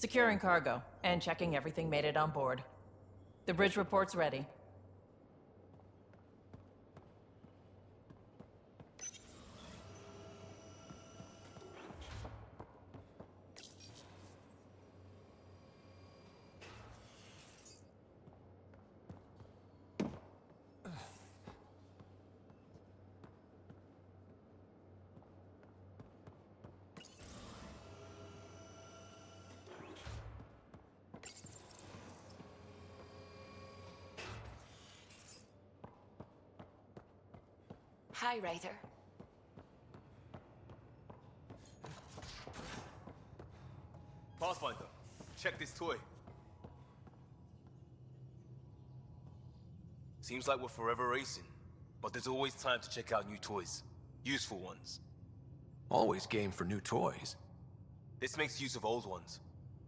Securing cargo, and checking everything made it on board. The bridge report's ready. Hi, Ryder. Pathfinder, check this toy. Seems like we're forever racing, but there's always time to check out new toys. Useful ones. Always game for new toys. This makes use of old ones.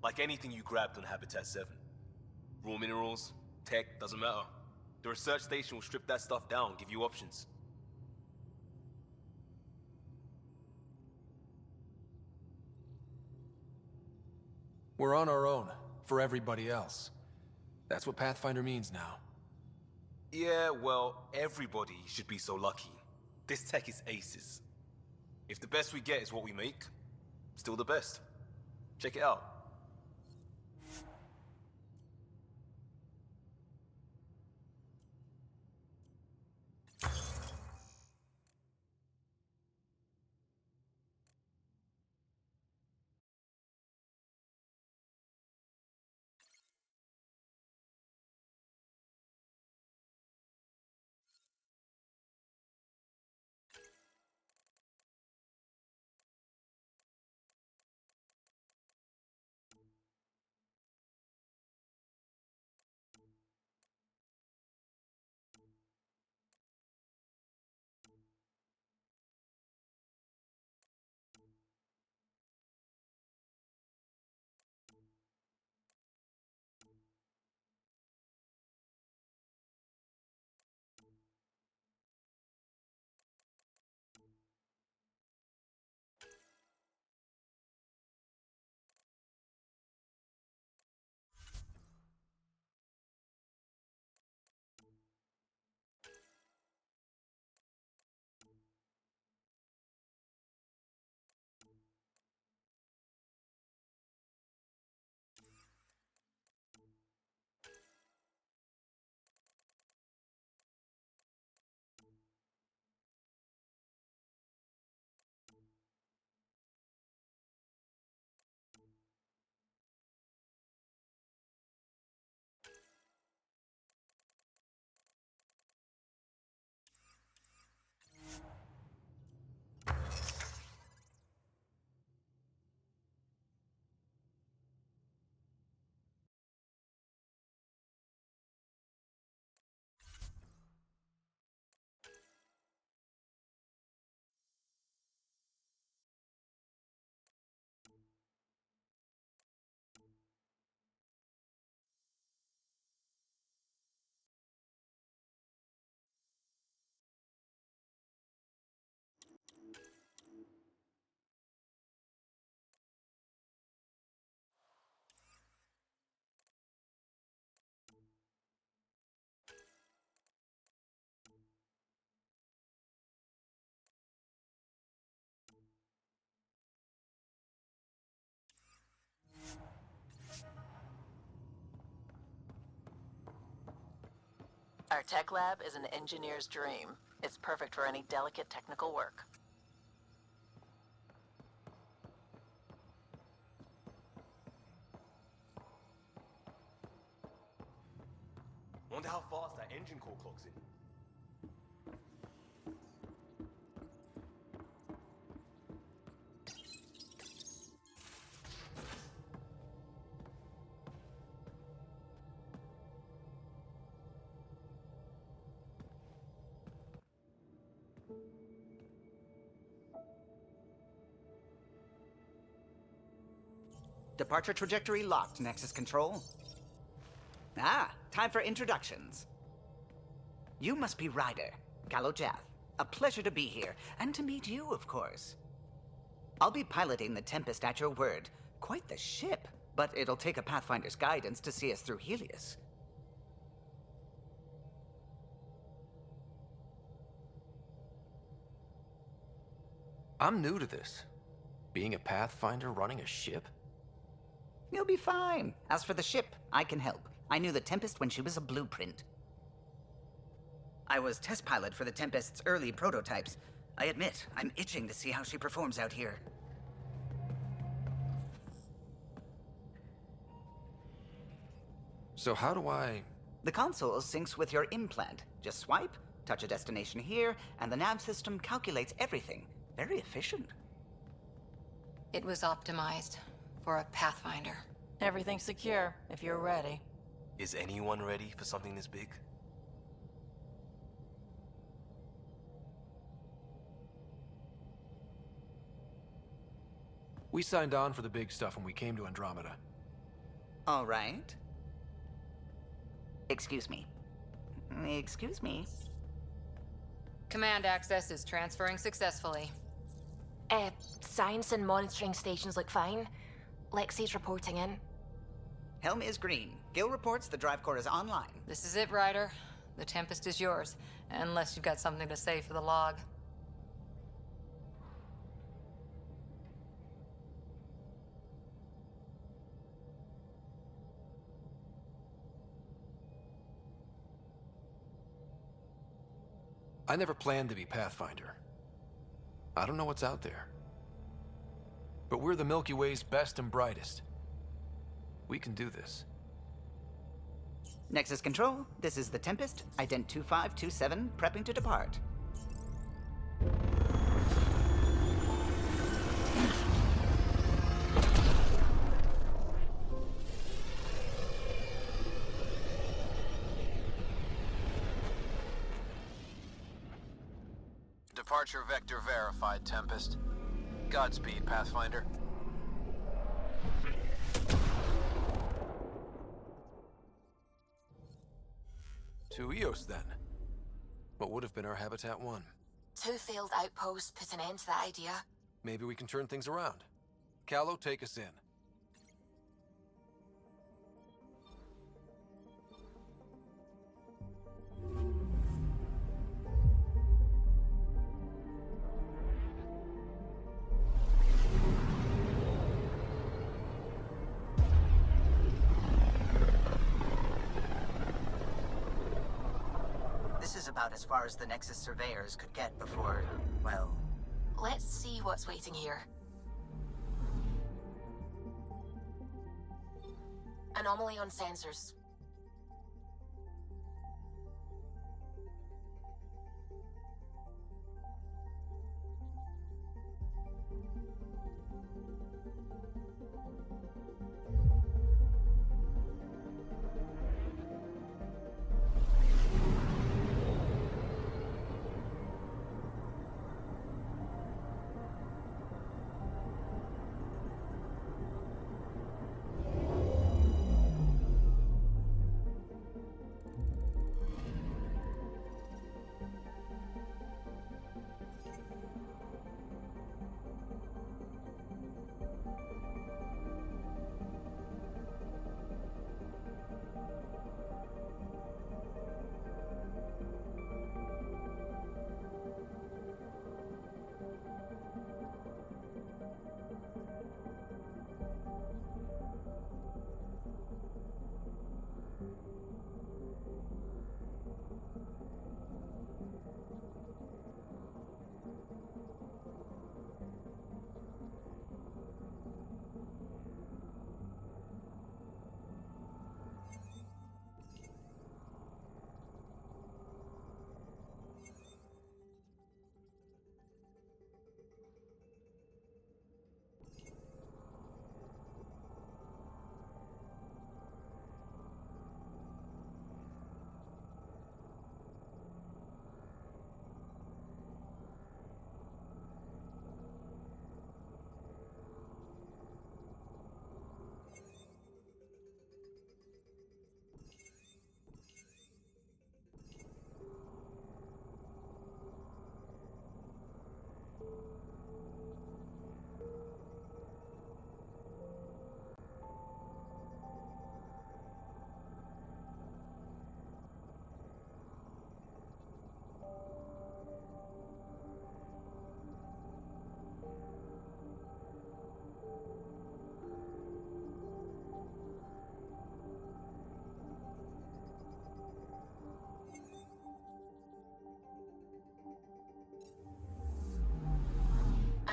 Like anything you grabbed on Habitat 7. Raw minerals, tech, doesn't matter. The research station will strip that stuff down, give you options. We're on our own, for everybody else. That's what Pathfinder means now. Yeah, well, everybody should be so lucky. This tech is aces. If the best we get is what we make, still the best. Check it out. Our tech lab is an engineer's dream. It's perfect for any delicate technical work. Wonder how fast that engine core clocks in. Departure trajectory locked, Nexus Control. Ah, time for introductions. You must be Ryder, Kalojath. A pleasure to be here, and to meet you, of course. I'll be piloting the Tempest at your word. Quite the ship. but it'll take a Pathfinder's guidance to see us through Helios. I'm new to this. Being a Pathfinder running a ship? You'll be fine. As for the ship, I can help. I knew the Tempest when she was a blueprint. I was test pilot for the Tempest's early prototypes. I admit, I'm itching to see how she performs out here. So how do I... The console syncs with your implant. Just swipe, touch a destination here, and the nav system calculates everything. Very efficient. It was optimized for a Pathfinder. Everything's secure, if you're ready. Is anyone ready for something this big? We signed on for the big stuff when we came to Andromeda. All right. Excuse me. Excuse me. Command access is transferring successfully. Science and monitoring stations look fine. Lexi's reporting in. Helm is green. Gil reports the drive core is online. This is it, Ryder. The Tempest is yours, unless you've got something to say for the log. I never planned to be Pathfinder. I don't know what's out there. But we're the Milky Way's best and brightest. We can do this. Nexus Control, this is the Tempest, Ident 2527, prepping to depart. Departure vector verified, Tempest. Godspeed, Pathfinder. To Eos, then. What would have been our Habitat 1? 2 failed outposts put an end to that idea. Maybe we can turn things around. Callow, take us in. This is about as far as the Nexus surveyors could get before, well... Let's see what's waiting here. Anomaly on sensors.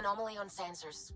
Anomaly on sensors.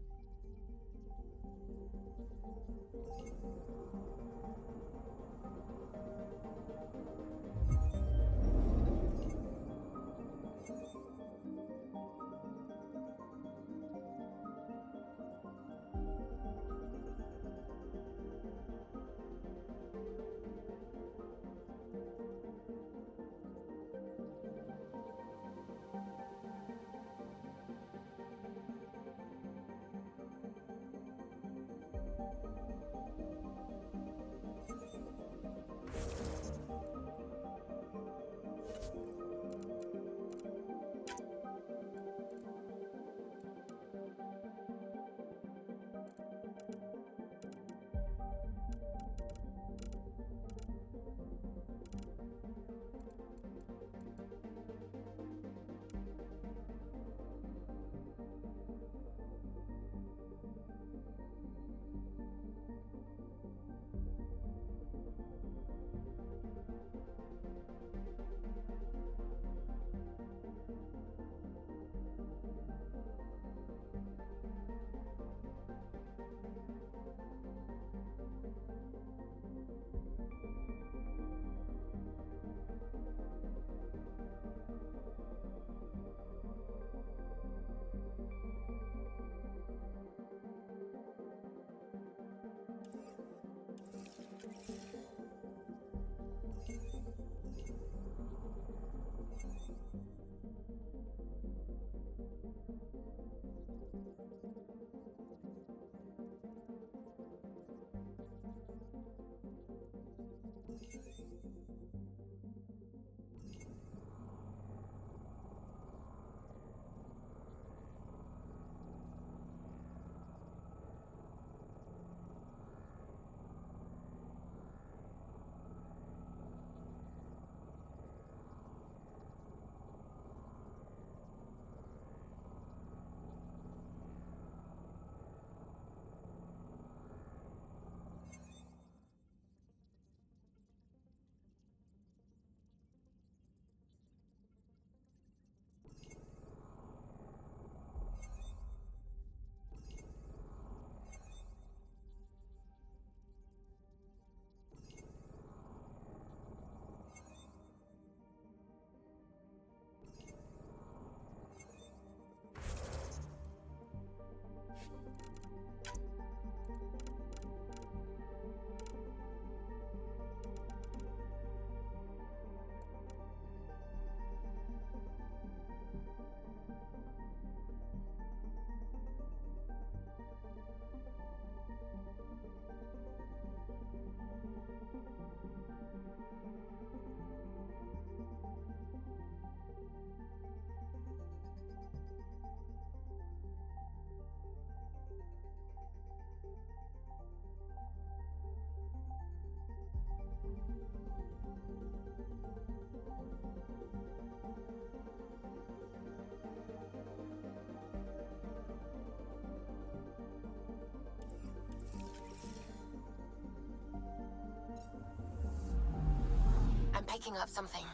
I'm picking up something.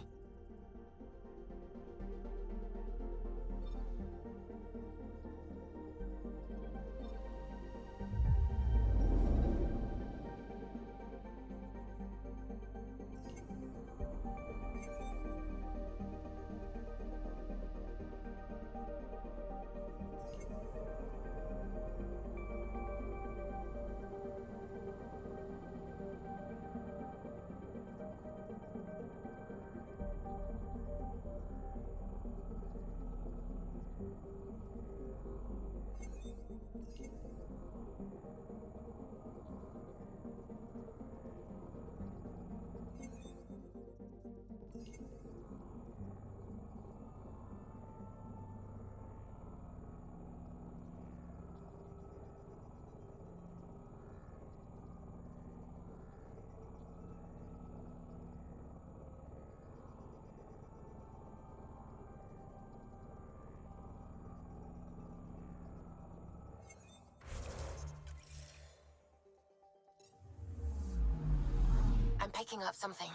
I'm picking up something.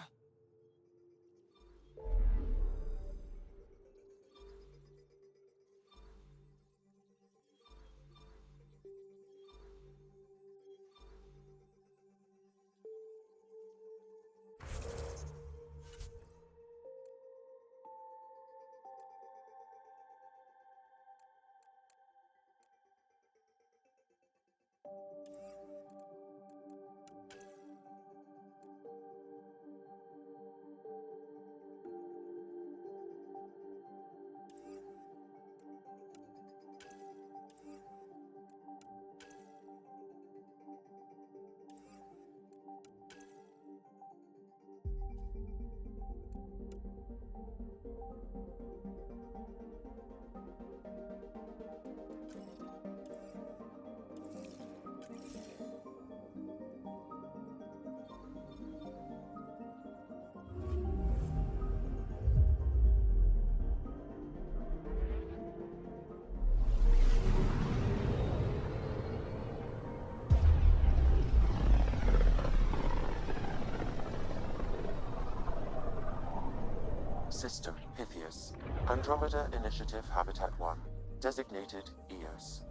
System Pythias. Andromeda Initiative Habitat 1. Designated EOS.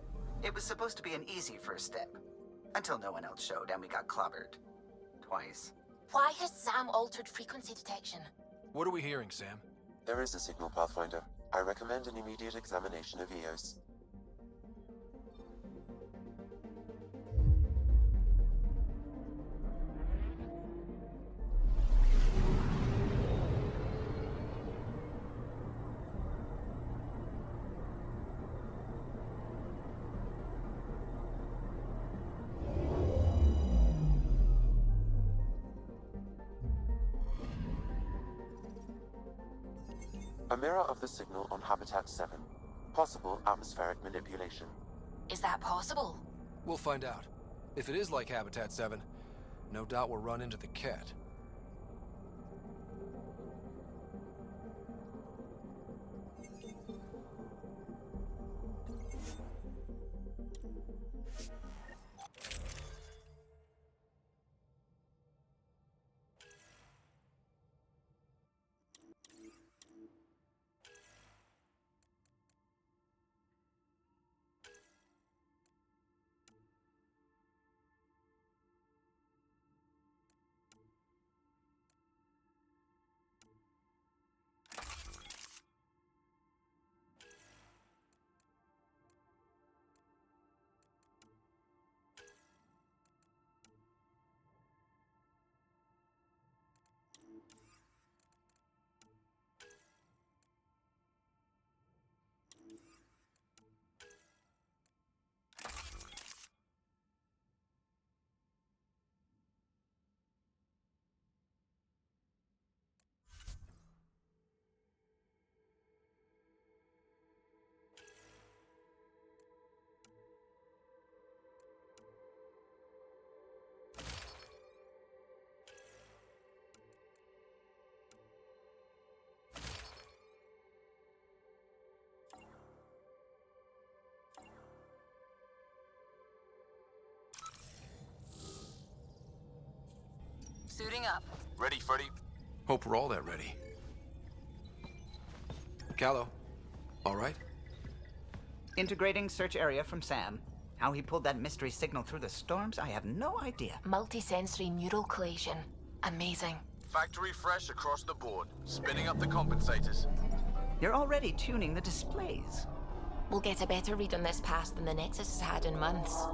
It was supposed to be an easy first step. Until no one else showed and we got clobbered. Twice. Why has Sam altered frequency detection? What are we hearing, Sam? There is a signal, Pathfinder. I recommend an immediate examination of EOS. A mirror of the signal on Habitat 7. Possible atmospheric manipulation. Is that possible? We'll find out. If it is like Habitat 7, no doubt we'll run into the cat. Suiting up. Ready, Freddy? Hope we're all that ready. Callow, all right? Integrating search area from Sam. How he pulled that mystery signal through the storms, I have no idea. Multisensory neural collation. Amazing. Factory fresh across the board. Spinning up the compensators. You're already tuning the displays. We'll get a better read on this pass than the Nexus has had in months.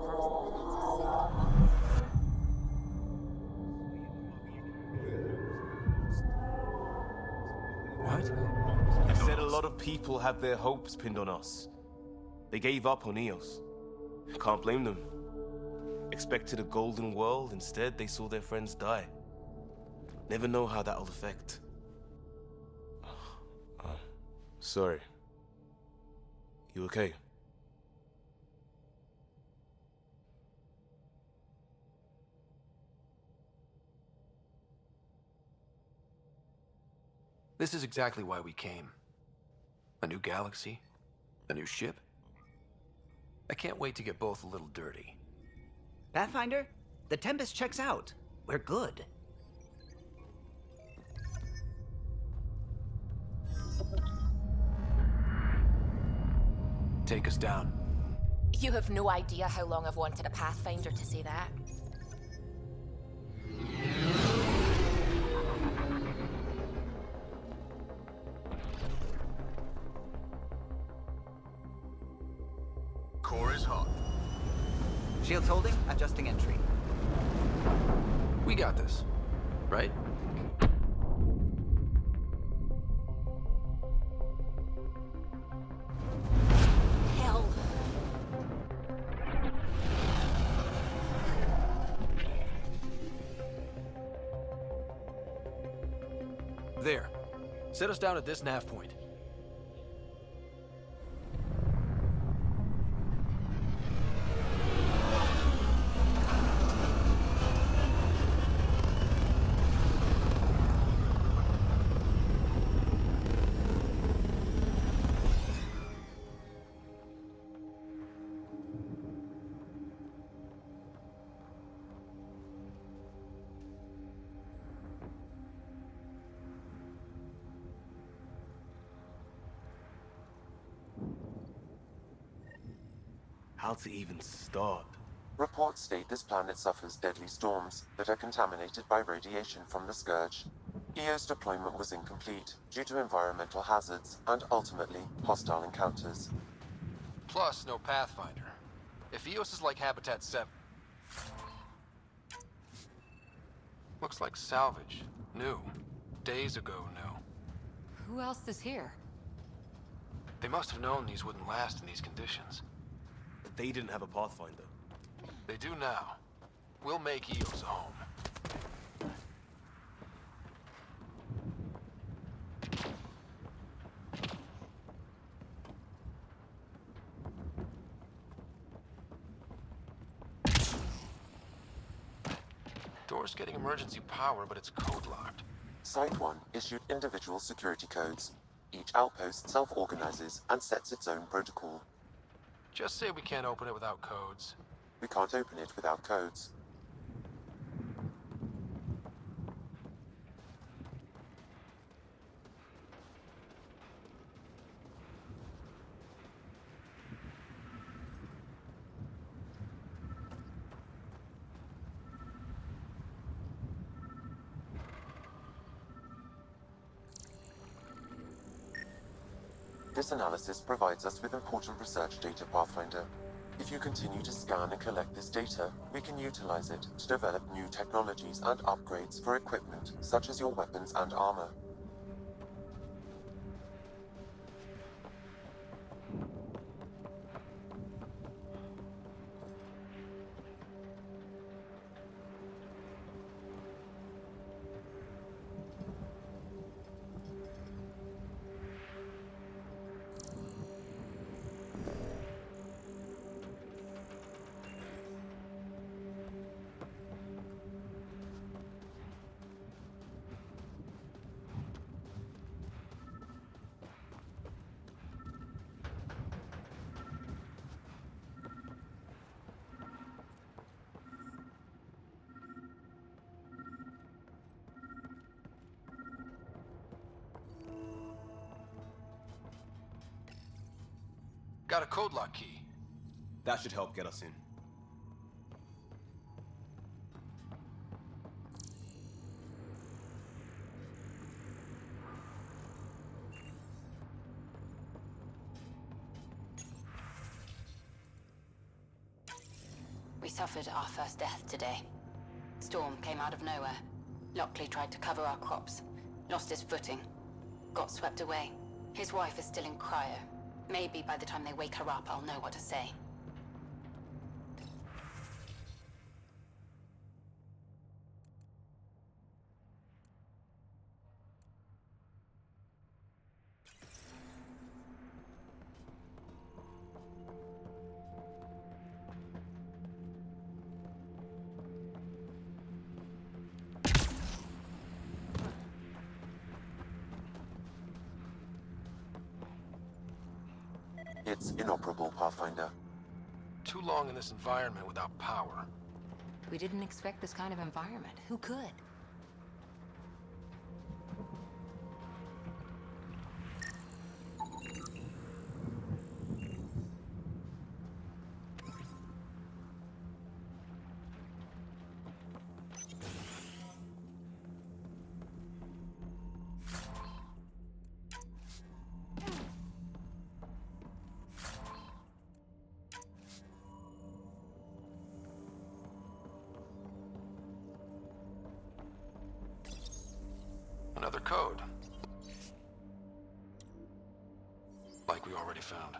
What? You said a lot of people have their hopes pinned on us. They gave up on EOS. Can't blame them. Expected a golden world, instead they saw their friends die. Never know how that'll affect. Sorry. You okay? This is exactly why we came. A new galaxy, a new ship. I can't wait to get both a little dirty. Pathfinder, the Tempest checks out. We're good. Take us down. You have no idea how long I've wanted a Pathfinder to say that. Core is hot. Shields holding, adjusting entry. We got this, right? Hell. There. Set us down at this nav point. How to even start? Reports state this planet suffers deadly storms that are contaminated by radiation from the Scourge. EO's deployment was incomplete due to environmental hazards and ultimately hostile encounters. Plus, no Pathfinder. If EOS is like Habitat 7... Looks like salvage. New. Days ago, new. Who else is here? They must have known these wouldn't last in these conditions. They didn't have a Pathfinder. They do now. We'll make EOS a home. Door's getting emergency power, but it's code-locked. Site 1 issued individual security codes. Each outpost self-organizes and sets its own protocol. Just say we can't open it without codes. We can't open it without codes. This analysis provides us with important research data, Pathfinder. If you continue to scan and collect this data, we can utilize it to develop new technologies and upgrades for equipment, such as your weapons and armor. Got a code lock key. That should help get us in. We suffered our first death today. Storm came out of nowhere. Lockley tried to cover our crops. Lost his footing. Got swept away. His wife is still in cryo. Maybe by the time they wake her up, I'll know what to say. It's inoperable, Pathfinder. Too long in this environment without power. We didn't expect this kind of environment. Who could? Another code. Like we already found.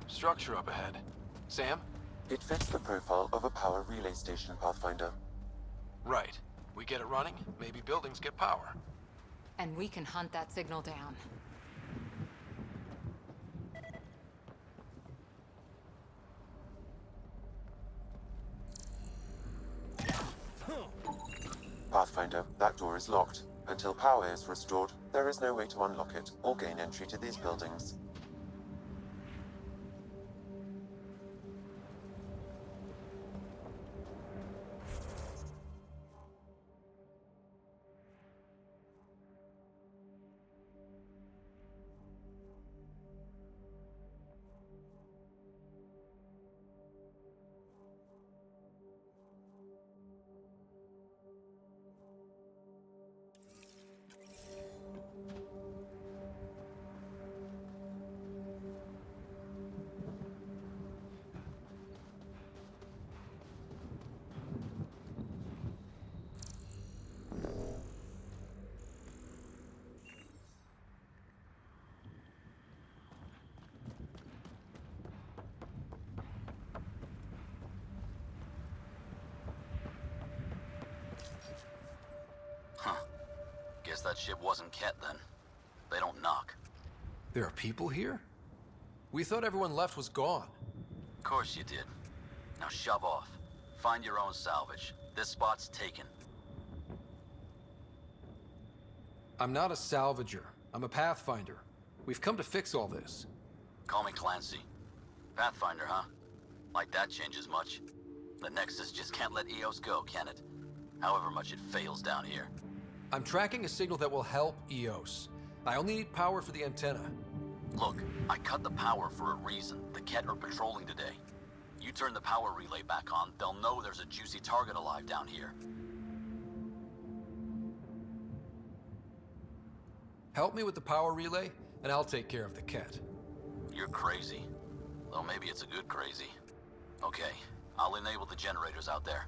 Structure up ahead. Sam? It fits the profile of a power relay station, Pathfinder. Right. We get it running, maybe buildings get power. And we can hunt that signal down. Pathfinder, that door is locked. Until power is restored, there is no way to unlock it or gain entry to these buildings. Guess that ship wasn't Ket then. They don't knock. There are people here? We thought everyone left was gone. Of course you did. Now shove off. Find your own salvage. This spot's taken. I'm not a salvager. I'm a Pathfinder. We've come to fix all this. Call me Clancy. Pathfinder, huh? Like that changes much. The Nexus just can't let EOS go, can it? However much it fails down here. I'm tracking a signal that will help EOS. I only need power for the antenna. Look, I cut the power for a reason. The Ket are patrolling today. You turn the power relay back on, they'll know there's a juicy target alive down here. Help me with the power relay, and I'll take care of the Ket. You're crazy. Though maybe it's a good crazy. Okay, I'll enable the generators out there.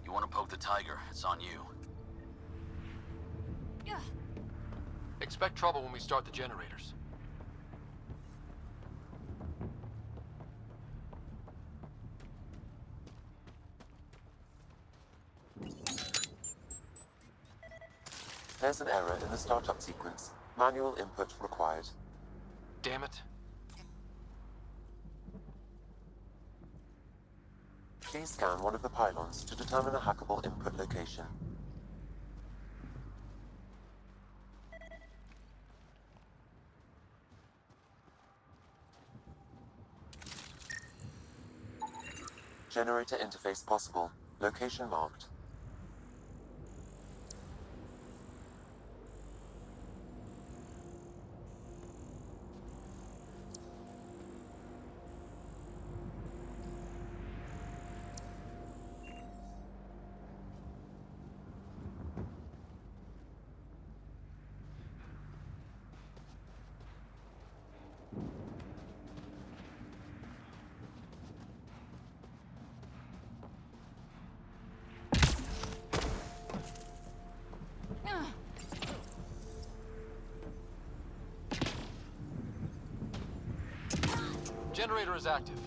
You want to poke the tiger, it's on you. Expect trouble when we start the generators. There's an error in the startup sequence. Manual input required. Damn it. Please scan one of the pylons to determine a hackable input location. Generator interface possible. Location marked. Generator is active.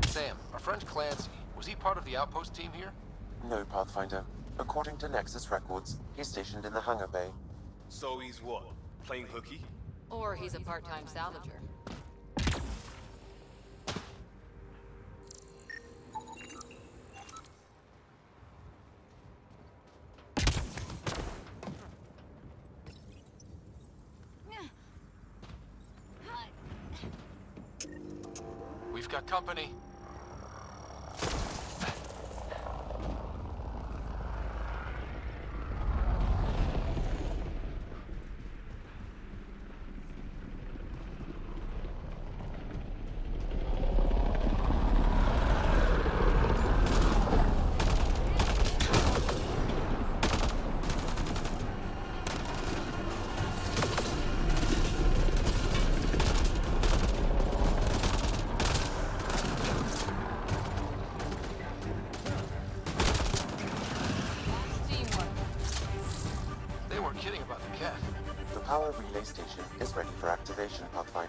Sam, our friend Clancy, was he part of the outpost team here? No, Pathfinder. According to Nexus records, he's stationed in the hangar bay. So he's what? Playing hooky? Or he's a part-time salvager. We've got company. Kidding about the cat. The power relay station is ready for activation, Pathfinder.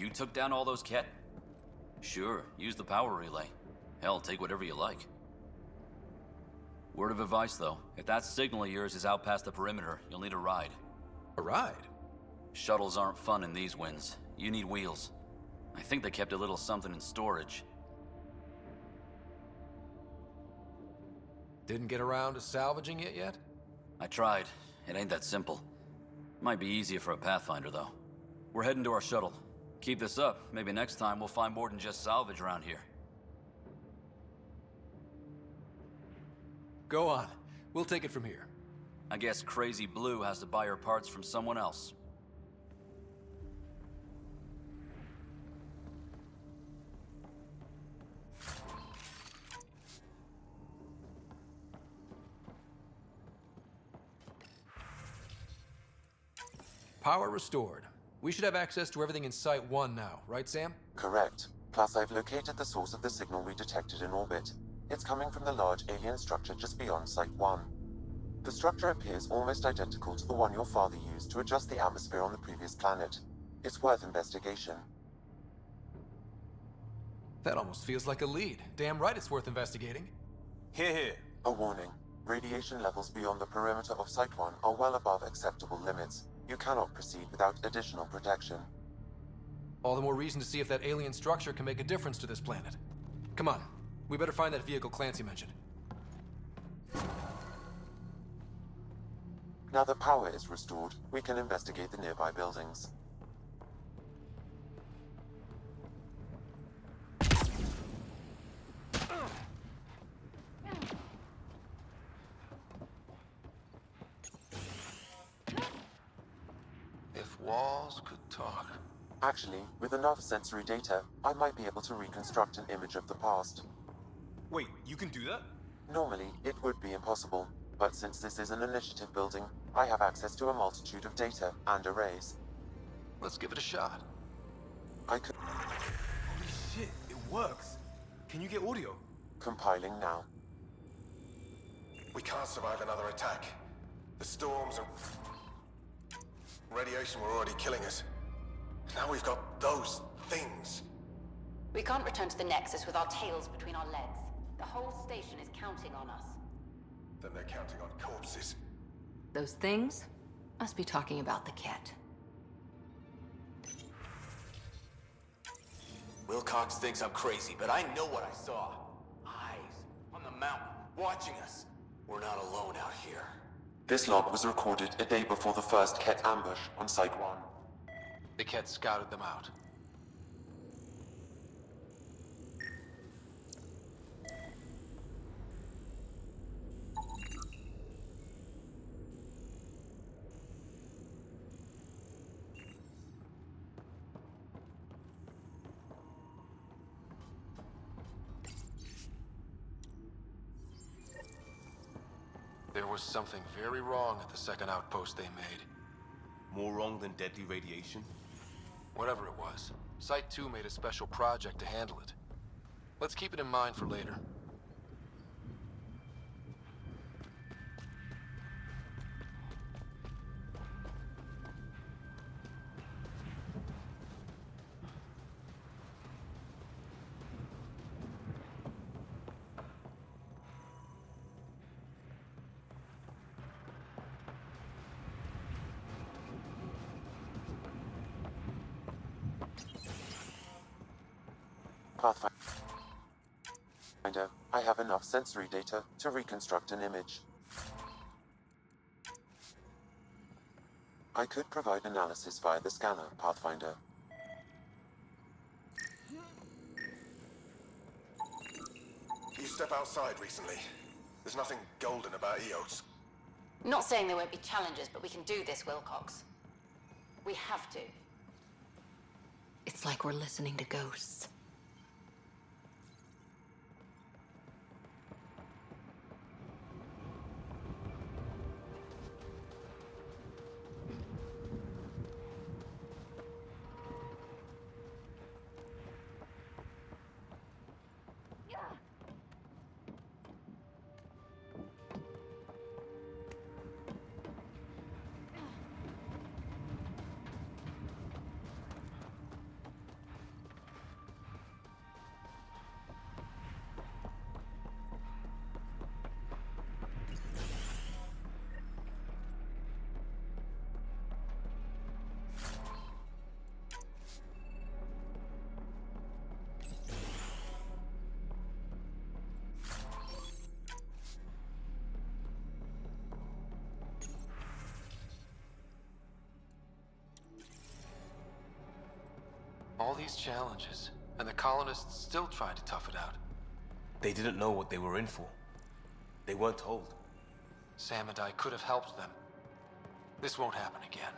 You took down all those Ket? Sure, use the power relay. Hell, take whatever you like. Word of advice, though. If that signal of yours is out past the perimeter, you'll need a ride. A ride? Shuttles aren't fun in these winds. You need wheels. I think they kept a little something in storage. Didn't get around to salvaging it yet? I tried. It ain't that simple. Might be easier for a Pathfinder, though. We're heading to our shuttle. Keep this up. Maybe next time we'll find more than just salvage around here. Go on. We'll take it from here. I guess Crazy Blue has to buy her parts from someone else. Power restored. We should have access to everything in Site 1 now, right, Sam? Correct. Plus, I've located the source of the signal we detected in orbit. It's coming from the large alien structure just beyond Site 1. The structure appears almost identical to the one your father used to adjust the atmosphere on the previous planet. It's worth investigation. That almost feels like a lead. Damn right it's worth investigating. Here. A warning. Radiation levels beyond the perimeter of Site 1 are well above acceptable limits. You cannot proceed without additional protection. All the more reason to see if that alien structure can make a difference to this planet. Come on. We better find that vehicle Clancy mentioned. Now that power is restored, we can investigate the nearby buildings. If walls could talk. Actually, with enough sensory data, I might be able to reconstruct an image of the past. Wait, you can do that? Normally, it would be impossible, but since this is an initiative building, I have access to a multitude of data and arrays. Let's give it a shot. I could... Holy shit, it works. Can you get audio? Compiling now. We can't survive another attack. The storms and radiation were already killing us. Now we've got those things. We can't return to the Nexus with our tails between our legs. The whole station is counting on us. Then they're counting on corpses. Those things must be talking about the cat. Wilcox thinks I'm crazy, but I know what I saw. Eyes on the mountain, watching us. We're not alone out here. This log was recorded a day before the first Ket ambush on Site 1. The Ket scouted them out. There was something very wrong at the second outpost they made. More wrong than deadly radiation? Whatever it was, Site 2 made a special project to handle it. Let's keep it in mind for later. Pathfinder, I have enough sensory data to reconstruct an image. I could provide analysis via the scanner, Pathfinder. You step outside recently. There's nothing golden about Eos. Not saying there won't be challenges, but we can do this, Wilcox. We have to. It's like we're listening to ghosts. All these challenges, and the colonists still trying to tough it out. They didn't know what they were in for. They weren't told. Sam and I could have helped them. This won't happen again.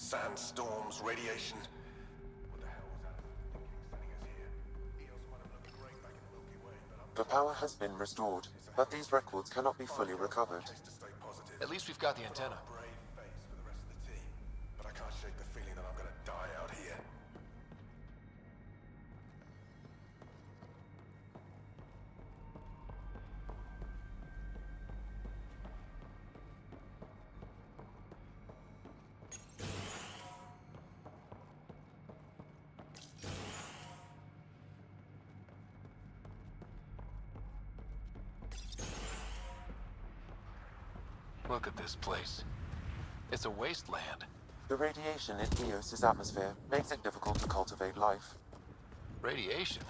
Sandstorms, radiation. What the hell was that thinking sending us here? Eos might have looked great back in the Milky Way, but I'm The power has been restored, but these records cannot be fully recovered. to stay positive. At least we've got the antenna. Brave face for the rest of the team, but I can't shake the feeling that I'm gonna die out here. Look at this place. It's a wasteland. The radiation in Eos's atmosphere makes it difficult to cultivate life. Radiation?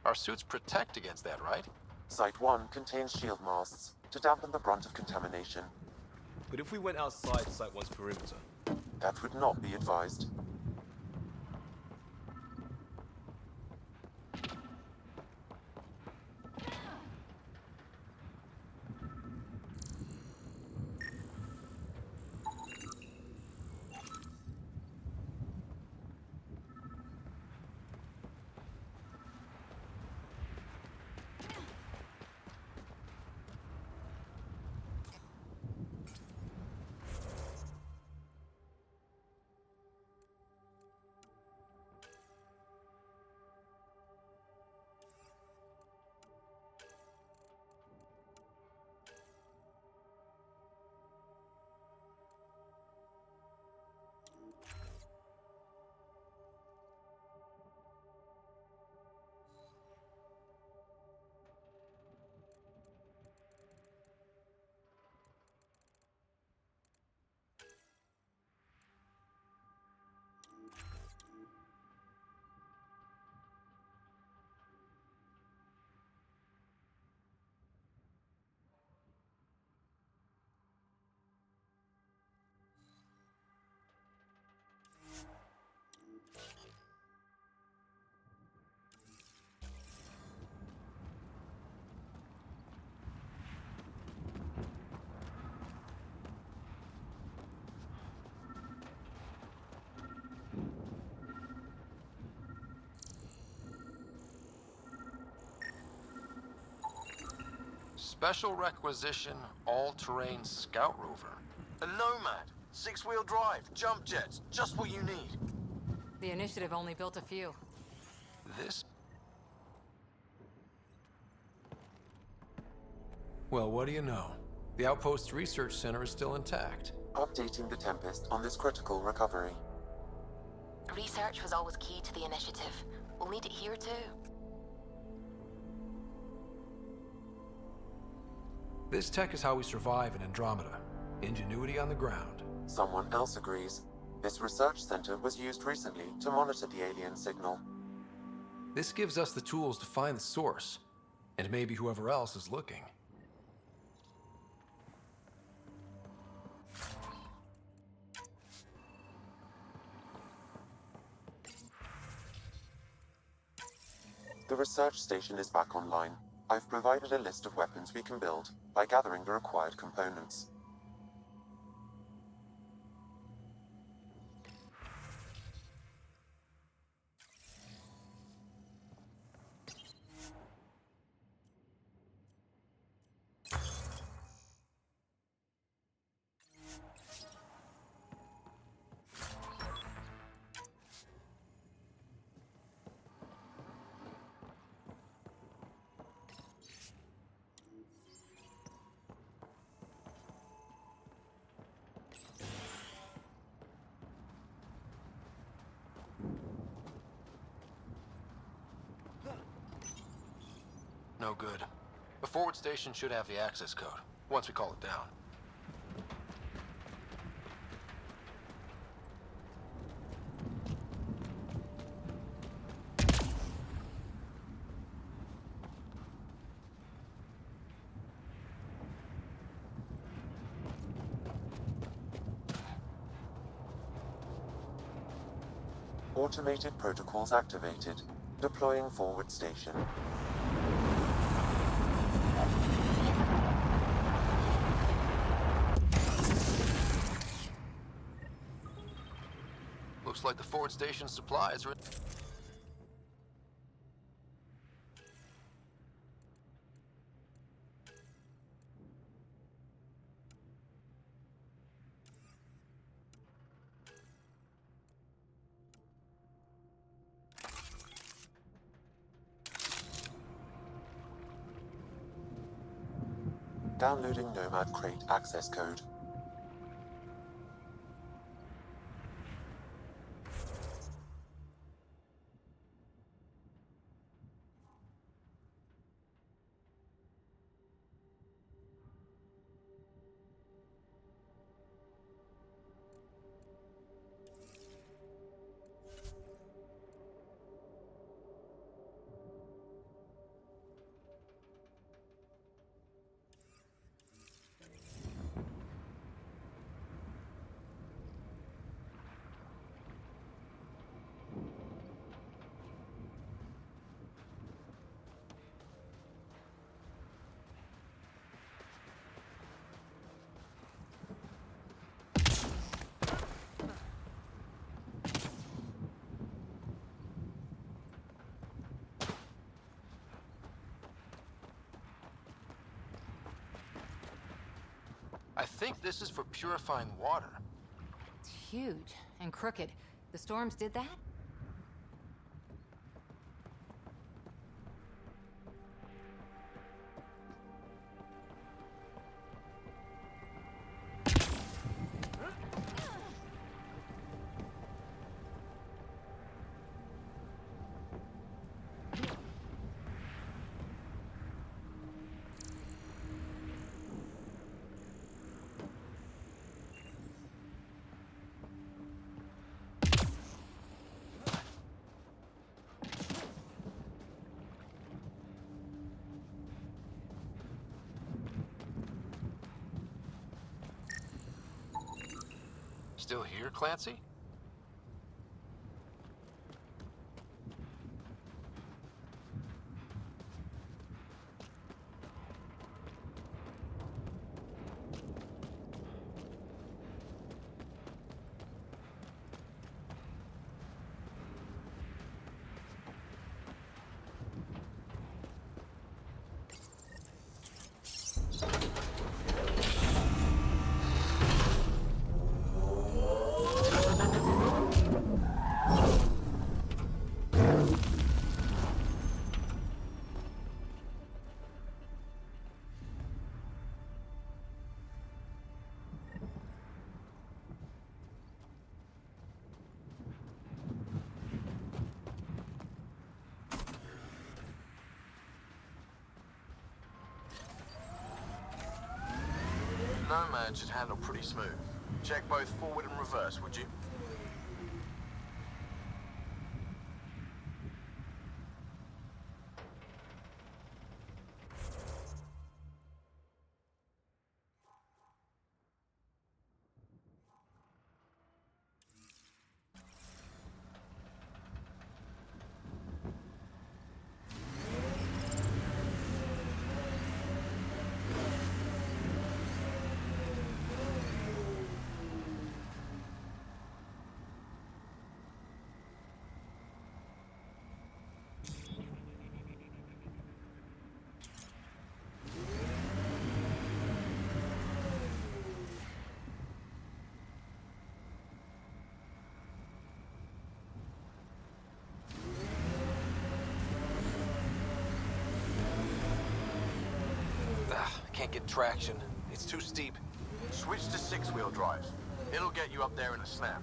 Our suits protect against that, right? Site 1 contains shield masts to dampen the brunt of contamination. But if we went outside Site 1's perimeter, That would not be advised. Special requisition, all-terrain scout rover. A Nomad. 6-wheel drive, jump jets, just what you need. The initiative only built a few. This? Well, what do you know? The Outpost's research center is still intact. Updating the Tempest on this critical recovery. Research was always key to the initiative. We'll need it here too. This tech is how we survive in Andromeda. Ingenuity on the ground. Someone else agrees. This research center was used recently to monitor the alien signal. This gives us the tools to find the source, and maybe whoever else is looking. The research station is back online. I've provided a list of weapons we can build by gathering the required components. No good. The forward station should have the access code, once we call it down. Automated protocols activated. Deploying forward station. Looks like the forward station supplies are... Downloading Nomad Crate access code. I think this is for purifying water. It's huge and crooked. The storms did that? Still here, Clancy? Nomad should handle pretty smooth. Check both forward and reverse, would you? Can't get traction. It's too steep. Switch to six-wheel drive. It'll get you up there in a snap.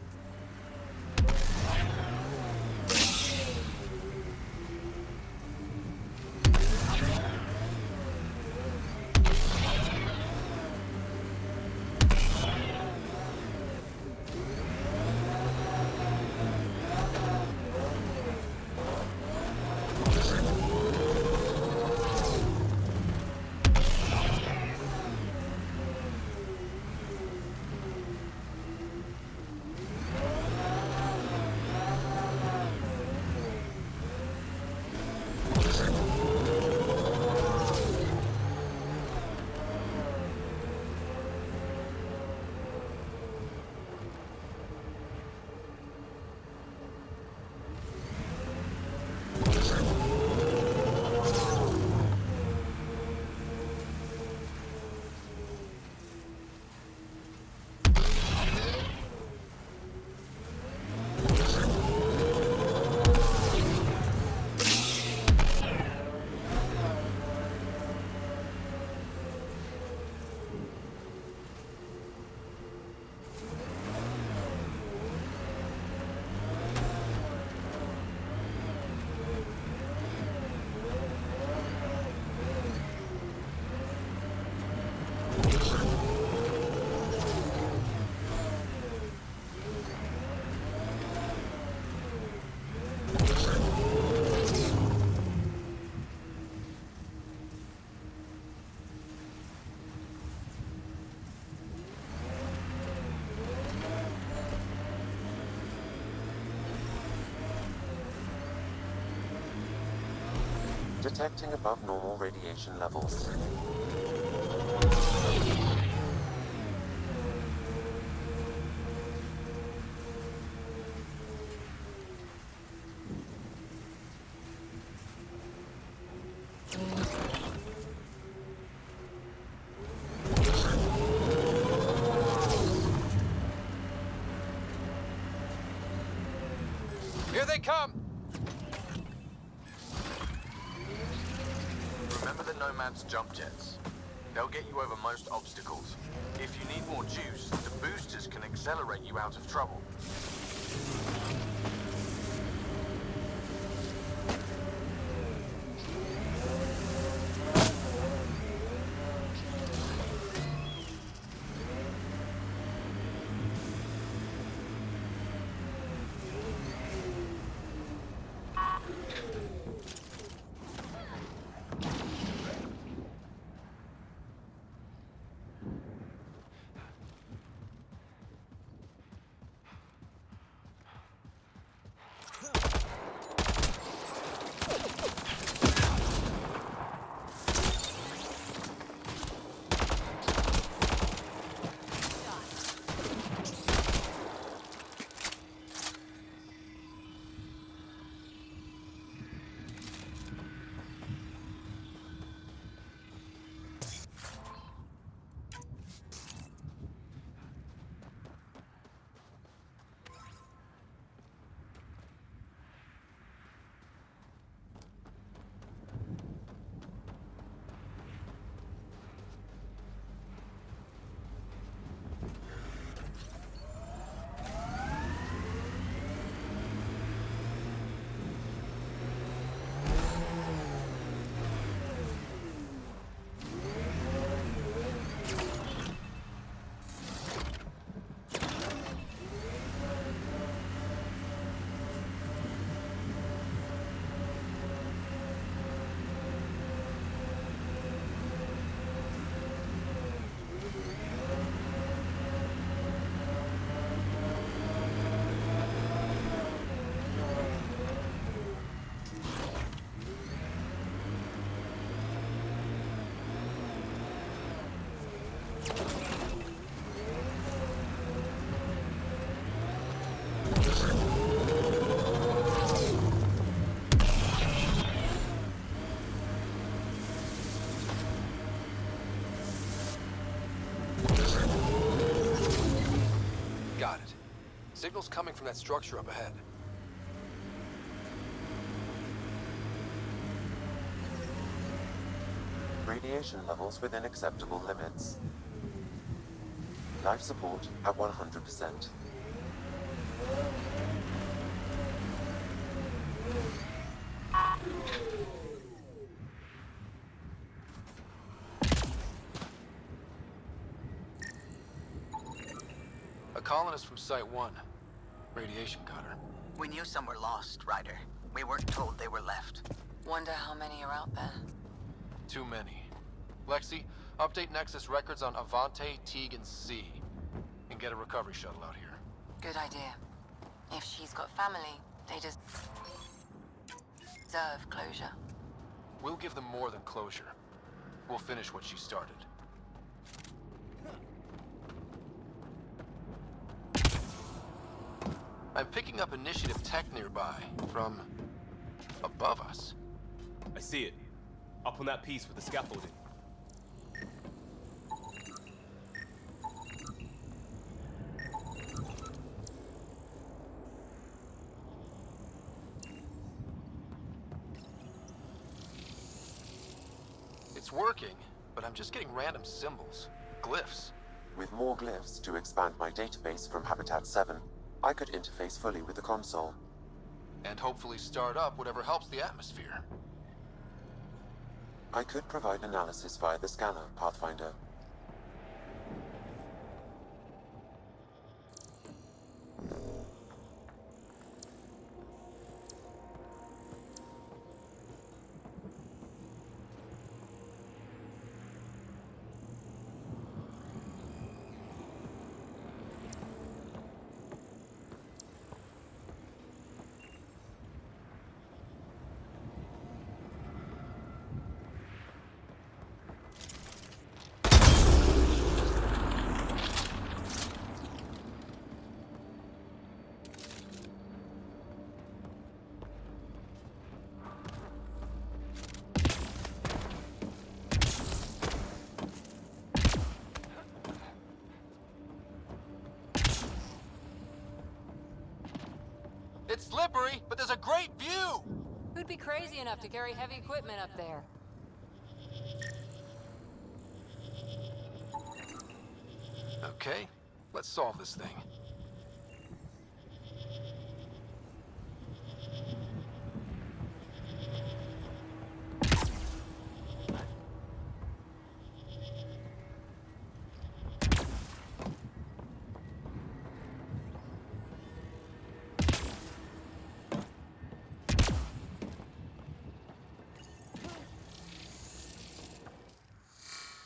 Detecting above normal radiation levels. Here they come! Remember the Nomad's jump jets? They'll get you over most obstacles. If you need more juice, the boosters can accelerate you out of trouble. Got it. Signal's coming from that structure up ahead. Radiation levels within acceptable limits. Life support at 100%. A colonist from Site 1. Radiation got her. We knew some were lost, Ryder. We weren't told they were left. Wonder how many are out there. Too many. Lexi, update Nexus records on Avante, Teague, and C. And get a recovery shuttle out here. Good idea. If she's got family, they just deserve closure. We'll give them more than closure. We'll finish what she started. I'm picking up initiative tech nearby, from above us. I see it. Up on that piece with the scaffolding. It's working, but I'm just getting random symbols, glyphs. With more glyphs to expand my database from Habitat 7, I could interface fully with the console. And hopefully start up whatever helps the atmosphere. I could provide analysis via the scanner, Pathfinder. It's slippery, but there's a great view! Who'd be crazy enough to carry heavy equipment up there? Okay, let's solve this thing.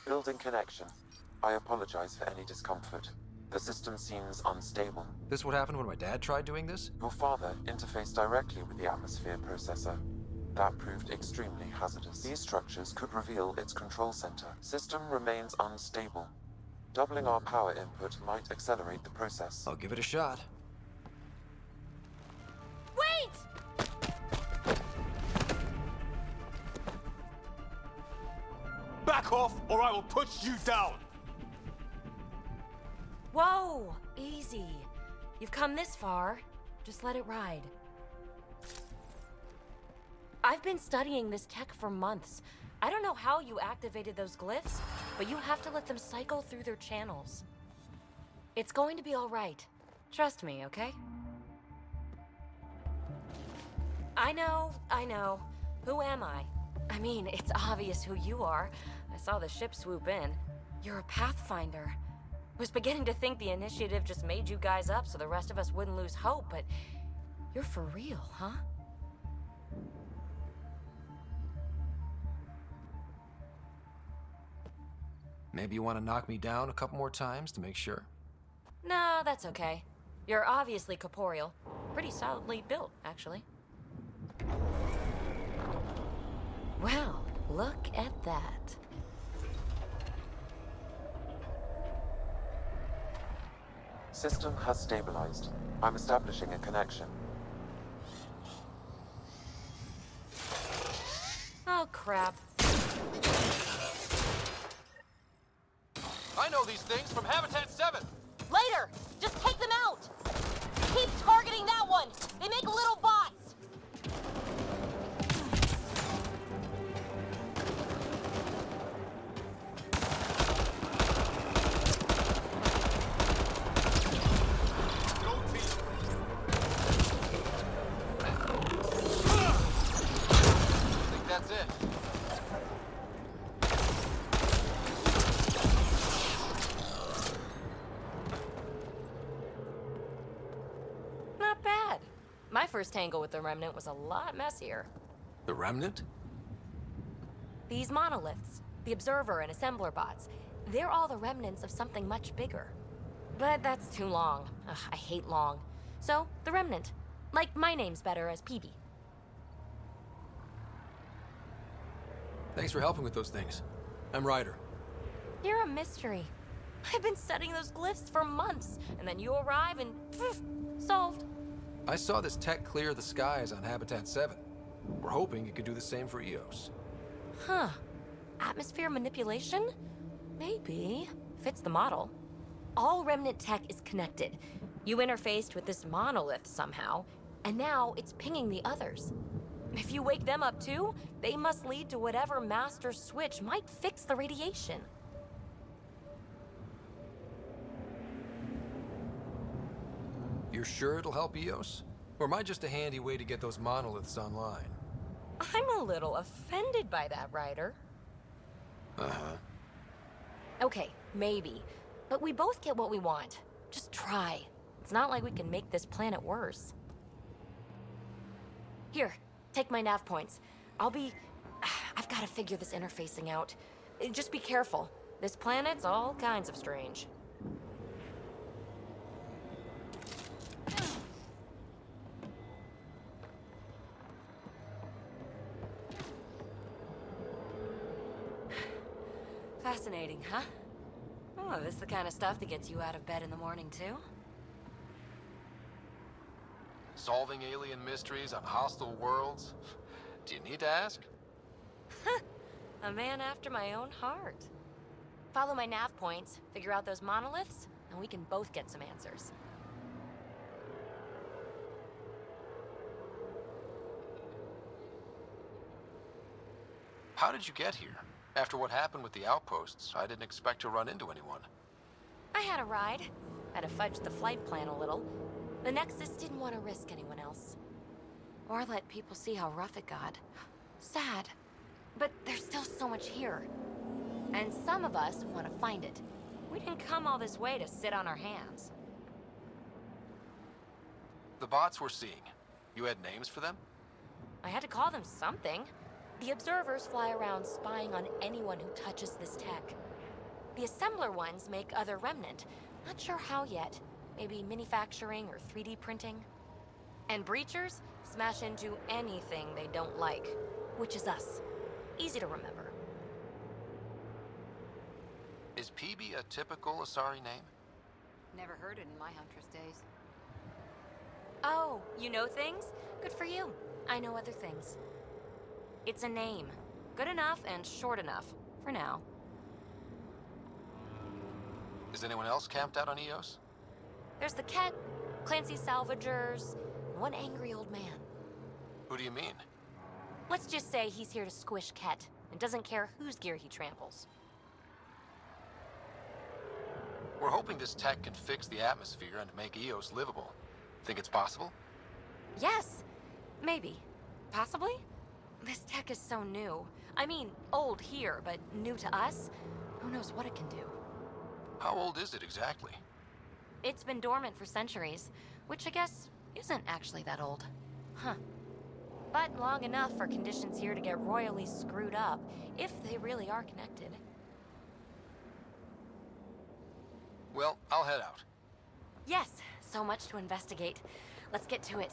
Building connection. I apologize for any discomfort. The system seems unstable. This what happened when my dad tried doing this? Your father interfaced directly with the atmosphere processor. That proved extremely hazardous. These structures could reveal its control center. System remains unstable. Doubling our power input might accelerate the process. I'll give it a shot. Wait! Back off, or I will put you down! Whoa! Easy. You've come this far. Just let it ride. I've been studying this tech for months. I don't know how you activated those glyphs, but you have to let them cycle through their channels. It's going to be all right. Trust me, okay? I know. Who am I? I mean, it's obvious who you are. I saw the ship swoop in. You're a Pathfinder. Was beginning to think the initiative just made you guys up so the rest of us wouldn't lose hope, but you're for real, huh? Maybe you want to knock me down a couple more times to make sure? No, that's okay. You're obviously corporeal. Pretty solidly built, actually. Well, look at that. System has stabilized. I'm establishing a connection. Oh, crap. I know these things from Habitat 7! Later! Just take them out! Keep targeting that one! They make little bots! That's it. Not bad. My first tangle with the Remnant was a lot messier. The Remnant? These monoliths, the Observer and Assembler bots, they're all the remnants of something much bigger. But that's too long. Ugh, I hate long. So, the Remnant. Like, my name's better as PB. Thanks for helping with those things. I'm Ryder. You're a mystery. I've been studying those glyphs for months, and then you arrive and poof, solved. I saw this tech clear the skies on Habitat 7. We're hoping it could do the same for EOS. Huh. Atmosphere manipulation? Maybe. Fits the model. All Remnant tech is connected. You interfaced with this monolith somehow, and now it's pinging the others. If you wake them up too, they must lead to whatever master switch might fix the radiation. You're sure it'll help EOS? Or am I just a handy way to get those monoliths online? I'm a little offended by that, Ryder. Uh-huh. Okay, maybe. But we both get what we want. Just try. It's not like we can make this planet worse. Here, take my nav points. I've got to figure this interfacing out. Just be careful. This planet's all kinds of strange. Fascinating, huh? Oh, this is the kind of stuff that gets you out of bed in the morning, too? Solving alien mysteries on hostile worlds? Do you need to ask? A man after my own heart. Follow my nav points, figure out those monoliths, and we can both get some answers. How did you get here? After what happened with the outposts, I didn't expect to run into anyone. I had a ride. Had to fudge the flight plan a little. The Nexus didn't want to risk anyone else. Or let people see how rough it got. Sad. But there's still so much here. And some of us want to find it. We didn't come all this way to sit on our hands. The bots we're seeing, you had names for them? I had to call them something. The observers fly around spying on anyone who touches this tech. The assembler ones make other remnant. Not sure how yet. Maybe manufacturing or 3D printing. And breachers smash into anything they don't like, which is us. Easy to remember. Is PB a typical Asari name? Never heard it in my Huntress days. Oh, you know things? Good for you. I know other things. It's a name. Good enough and short enough. For now. Is anyone else camped out on Eos? There's the Ket, Clancy Salvagers, and one angry old man. Who do you mean? Let's just say he's here to squish Ket, and doesn't care whose gear he tramples. We're hoping this tech can fix the atmosphere and make Eos livable. Think it's possible? Yes. Maybe. Possibly? This tech is so new. I mean, old here, but new to us? Who knows what it can do? How old is it exactly? It's been dormant for centuries, which I guess isn't actually that old. Huh. But long enough for conditions here to get royally screwed up, if they really are connected. Well, I'll head out. Yes, so much to investigate. Let's get to it.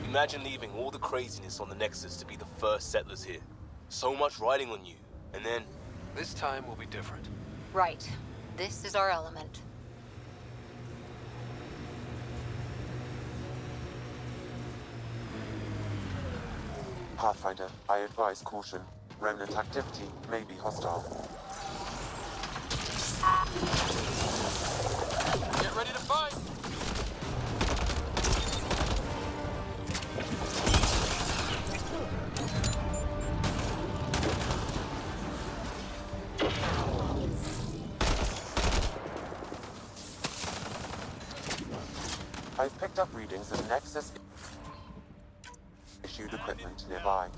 Imagine leaving all the craziness on the Nexus to be the first settlers here. So much riding on you, and then... This time will be different. Right. This is our element. Pathfinder, I advise caution. Remnant activity may be hostile. Get ready to fight! I've picked up readings of Nexus issued equipment nearby.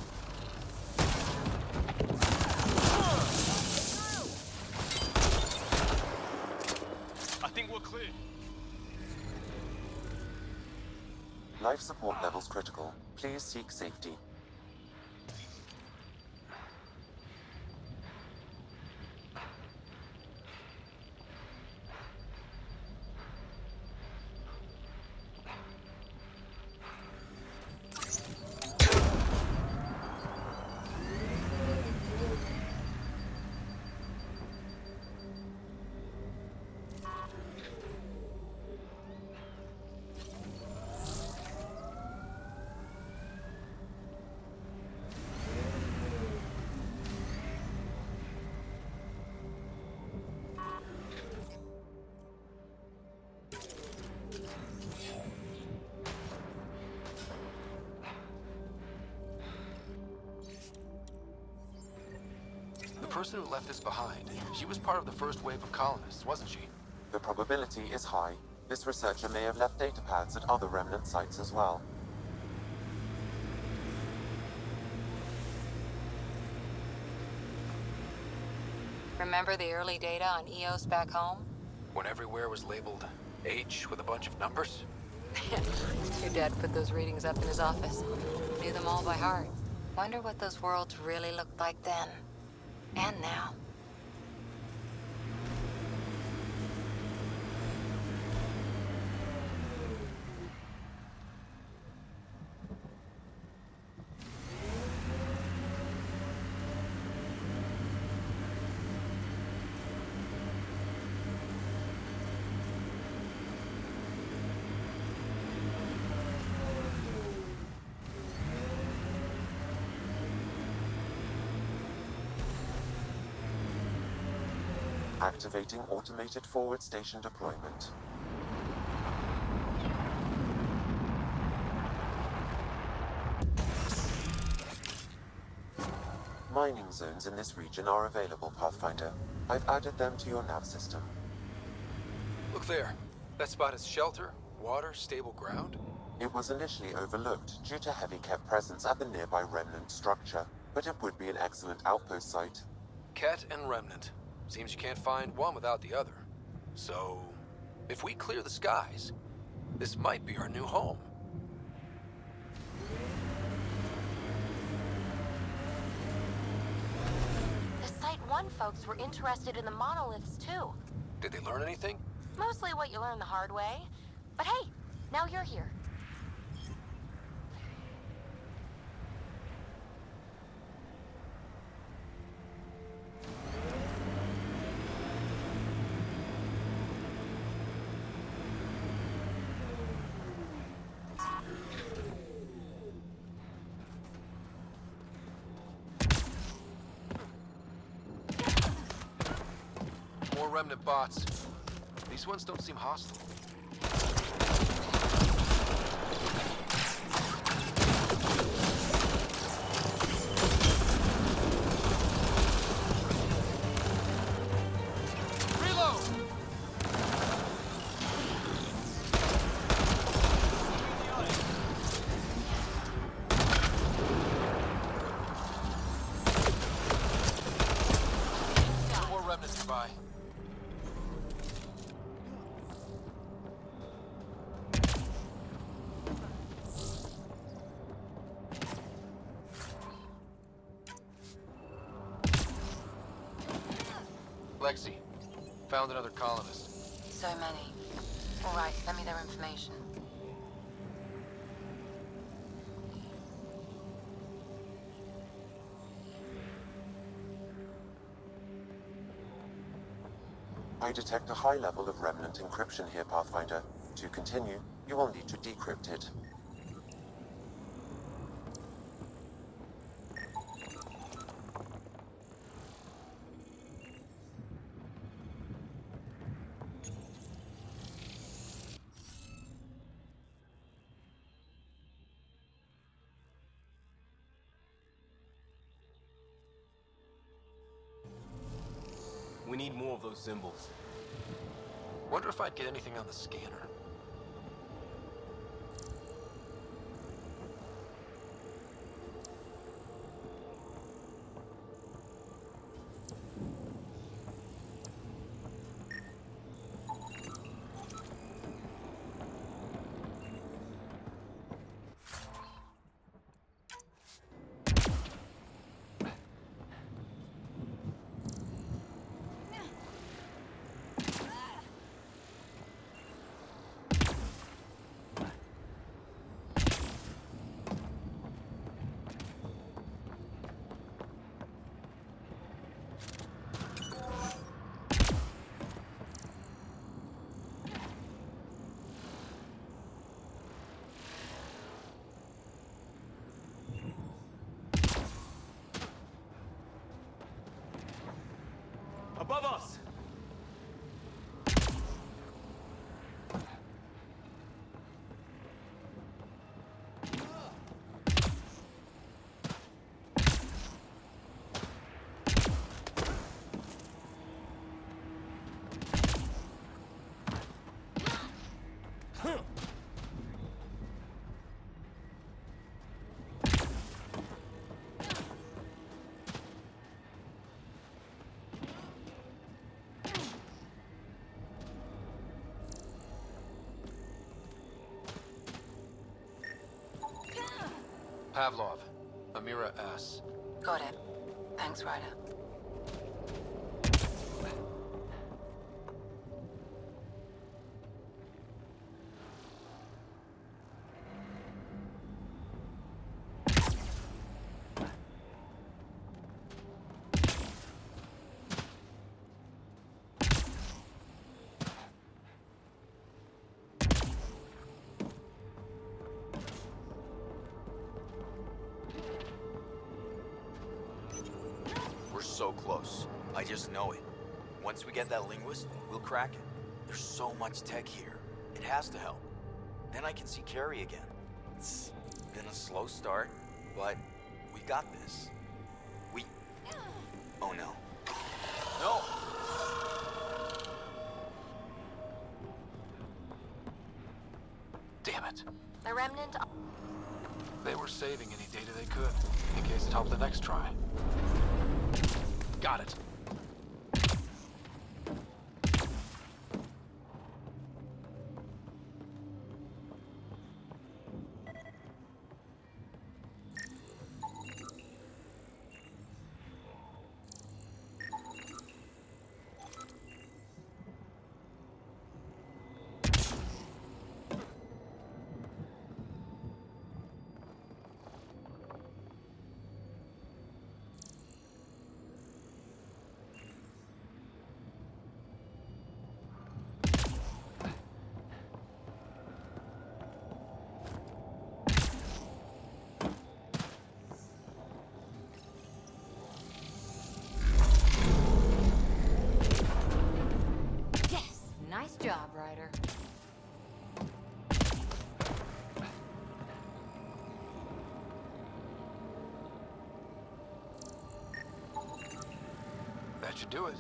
I think we're clear. Life support levels critical. Please seek safety. person who left this behind, she was part of the first wave of colonists, wasn't she? The probability is high. This researcher may have left data pads at other remnant sites as well. Remember the early data on EOS back home? When everywhere was labeled H with a bunch of numbers? Your dad put those readings up in his office. Knew them all by heart. Wonder what those worlds really looked like then. And now. Activating automated forward station deployment. Mining zones in this region are available, Pathfinder. I've added them to your nav system. Look there. That spot is shelter, water, stable ground. It was initially overlooked due to heavy kept presence at the nearby remnant structure, but it would be an excellent outpost site. Ket and remnant. Seems you can't find one without the other. So, if we clear the skies, this might be our new home. The Site 1 folks were interested in the monoliths, too. Did they learn anything? Mostly what you learn the hard way. But hey, now you're here. More remnant bots. These ones don't seem hostile. More remnants nearby. Lexi, found another colonist. So many. All right, send me their information. I detect a high level of remnant encryption here, Pathfinder. To continue, you will need to decrypt it. We need more of those symbols. Wonder if I'd get anything on the scanner. Pavlov, Amira S. Got it. Thanks, Ryder. We're so close. I just know it. Once we get that linguist, we'll crack it. There's so much tech here. It has to help. Then I can see Carrie again. It's been a slow start, but we got this. We... Oh no. No! Damn it. The remnant. They were saving any data they could, in case it helped the next try. Got it. Nice job, Ryder. That should do it.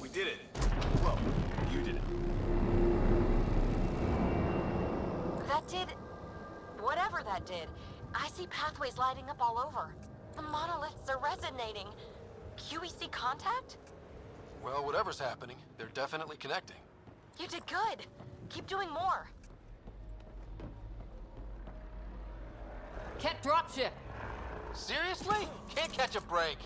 We did it. Well, you did it. That did. Whatever that did. I see pathways lighting up all over. The monoliths are resonating. QEC contact? Well, whatever's happening, they're definitely connecting. You did good. Keep doing more. Ket dropship. Seriously? Can't catch a break.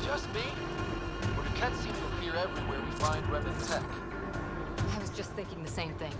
Just me? Or do Ket seem to appear everywhere we find remnant tech? I was just thinking the same thing.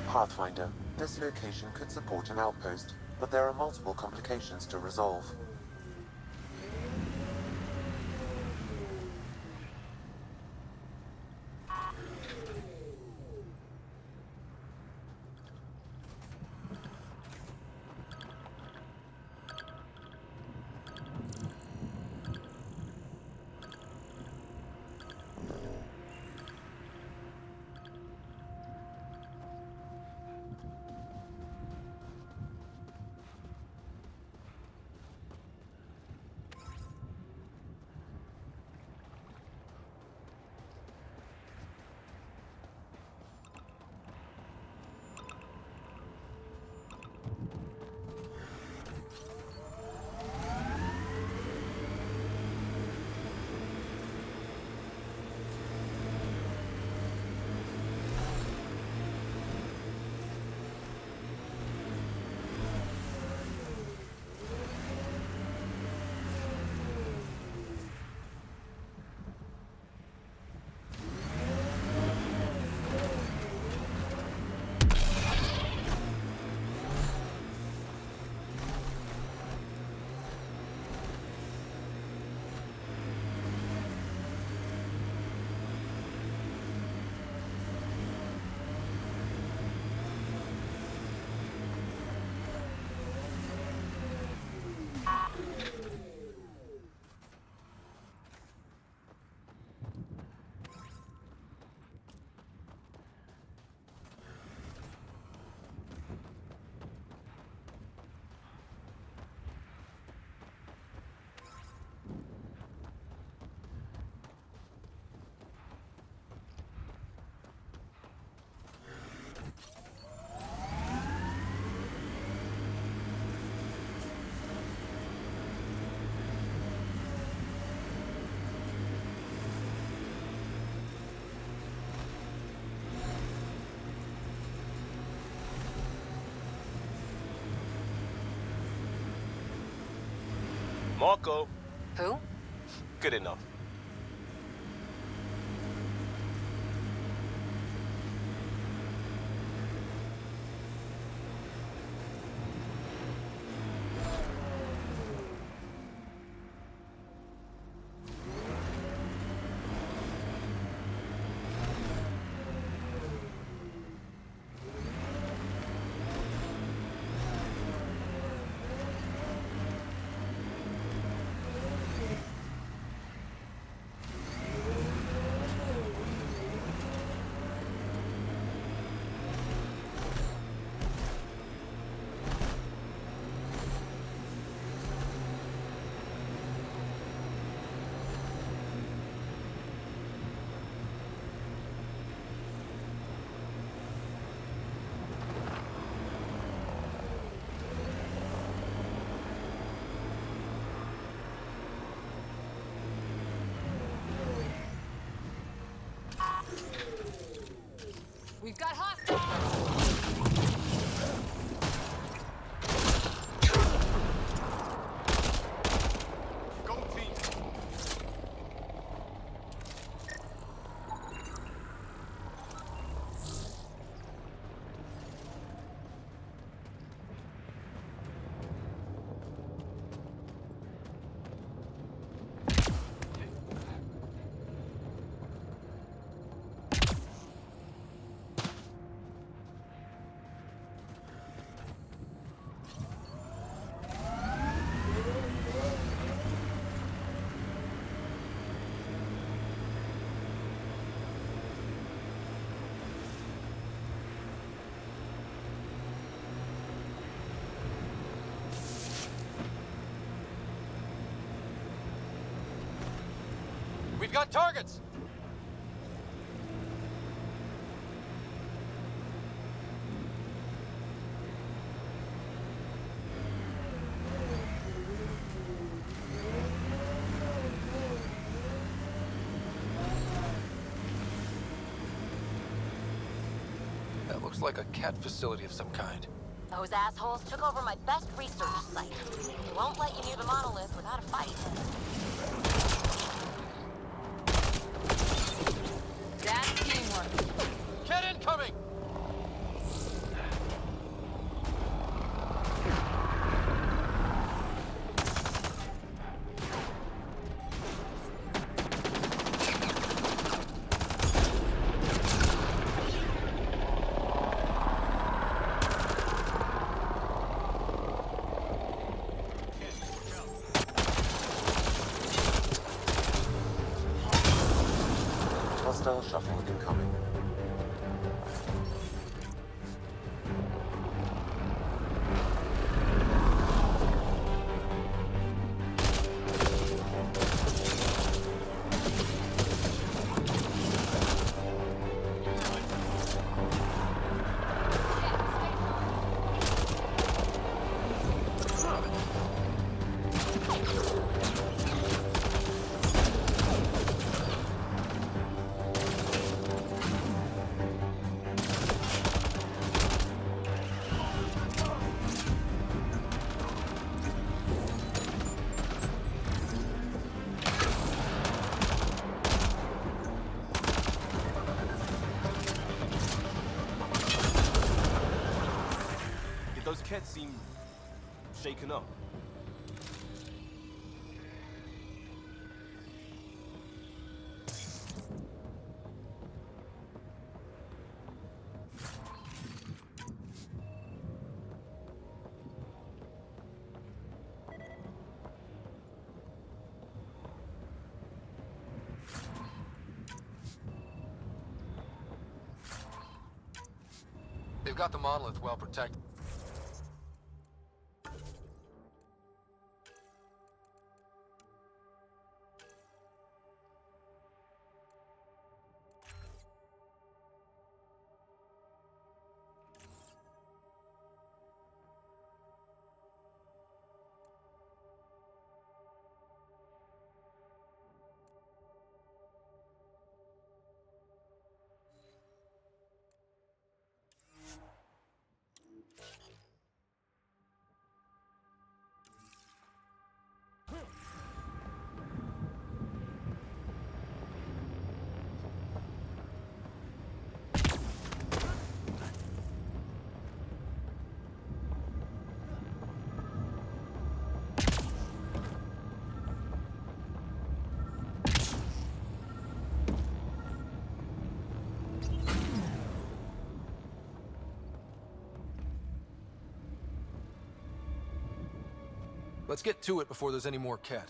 Pathfinder, This location could support an outpost, but there are multiple complications to resolve. Marco. Who? Good enough. We've got hostiles! Go team! We've got targets! That looks like a cat facility of some kind. Those assholes took over my best research site. They won't let you near the monolith without a fight. That's teamwork. Cat incoming! Hostile shuttle incoming. Those cats seem shaken up. They've got the monolith well protected. Let's get to it before there's any more Ket.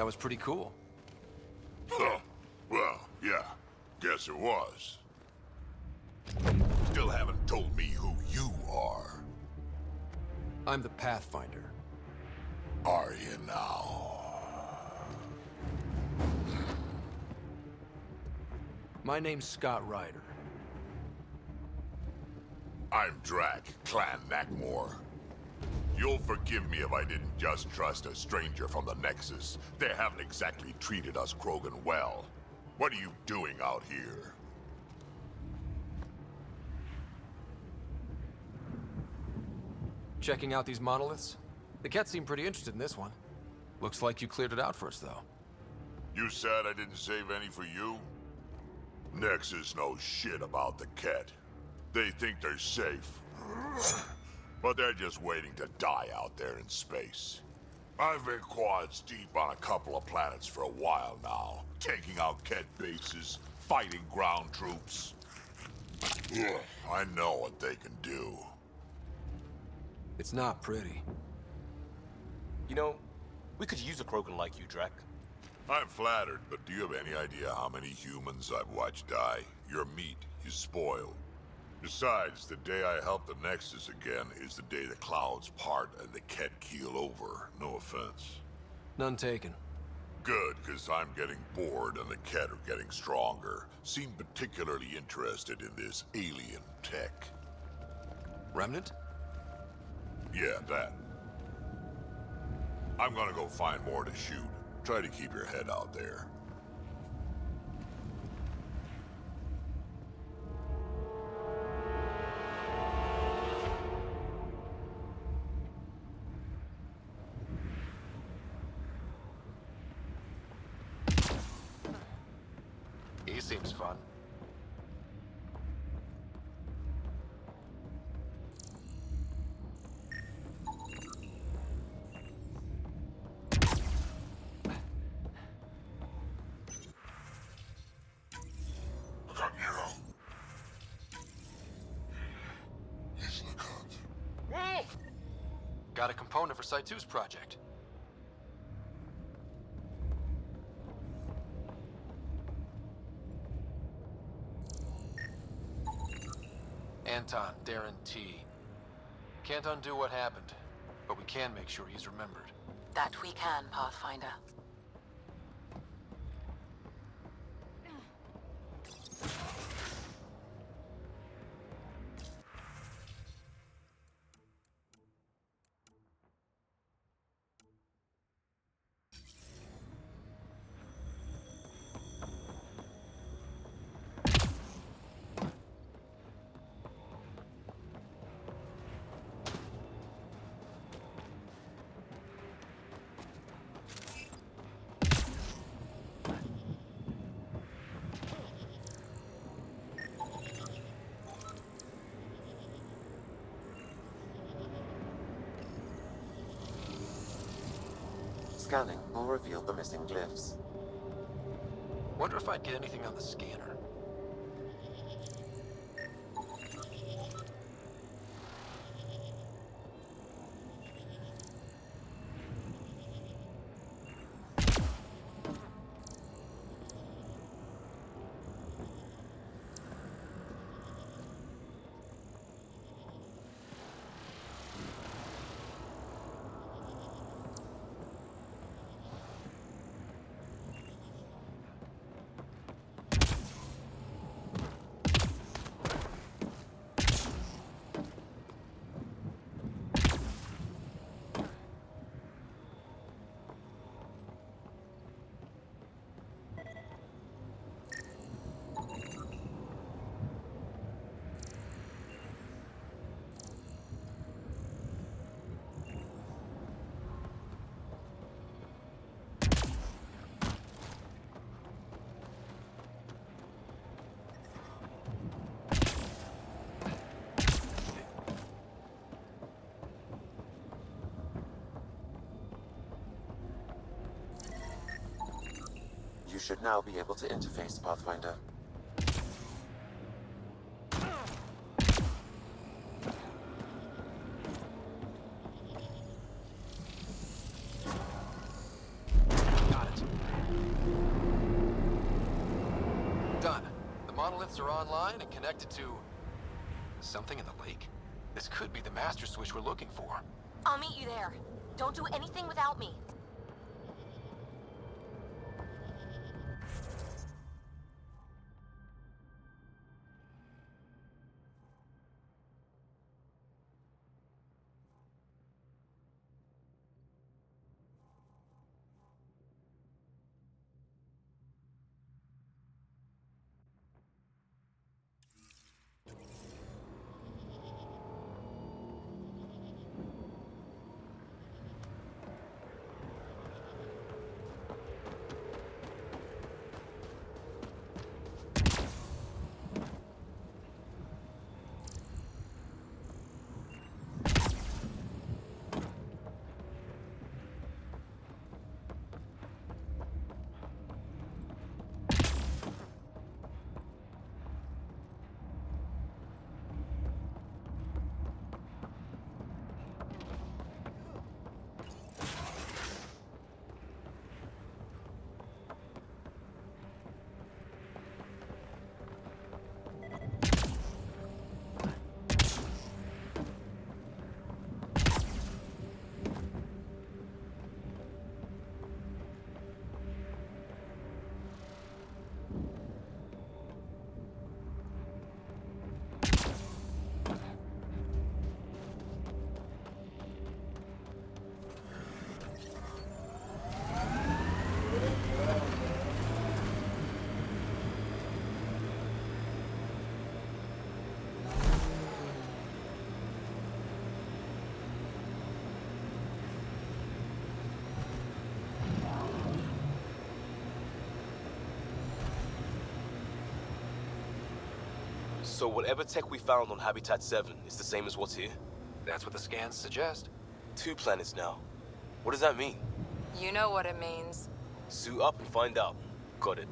That was pretty cool. Huh. Well, yeah. Guess it was. Still haven't told me who you are. I'm the Pathfinder. Are you now? My name's Scott Ryder. I'm Drac, Clan Nakmor. You'll forgive me if I didn't just trust a stranger from the Nexus. They haven't exactly treated us Krogan well. What are you doing out here? Checking out these monoliths? The Ket seem pretty interested in this one. Looks like you cleared it out for us, though. You said I didn't save any for you? Nexus knows shit about the Ket. They think they're safe. But they're just waiting to die out there in space. I've been quads deep on a couple of planets for a while now, taking out Ket bases, fighting ground troops. Ugh, I know what they can do. It's not pretty. You know, we could use a Krogan like you, Drac. I'm flattered, but do you have any idea how many humans I've watched die? Your meat is spoiled. Besides, the day I help the Nexus again is the day the clouds part and the Ket keel over. No offense. None taken. Good, because I'm getting bored and the Ket are getting stronger. Seem particularly interested in this alien tech. Remnant? Yeah, that. I'm gonna go find more to shoot. Try to keep your head out there. He seems fun. Got a component for Site 2's project. Anton, Darren T. Can't undo what happened, but we can make sure he's remembered. That we can, Pathfinder. Scanning will reveal the missing glyphs. Wonder if I'd get anything on the scanner. You should now be able to interface, Pathfinder. Got it. Done. The monoliths are online and connected to something in the lake. This could be the master switch we're looking for. I'll meet you there. Don't do anything without me. So whatever tech we found on Habitat 7 is the same as what's here? That's what the scans suggest. 2 planets now. What does that mean? You know what it means. Suit up and find out. Got it.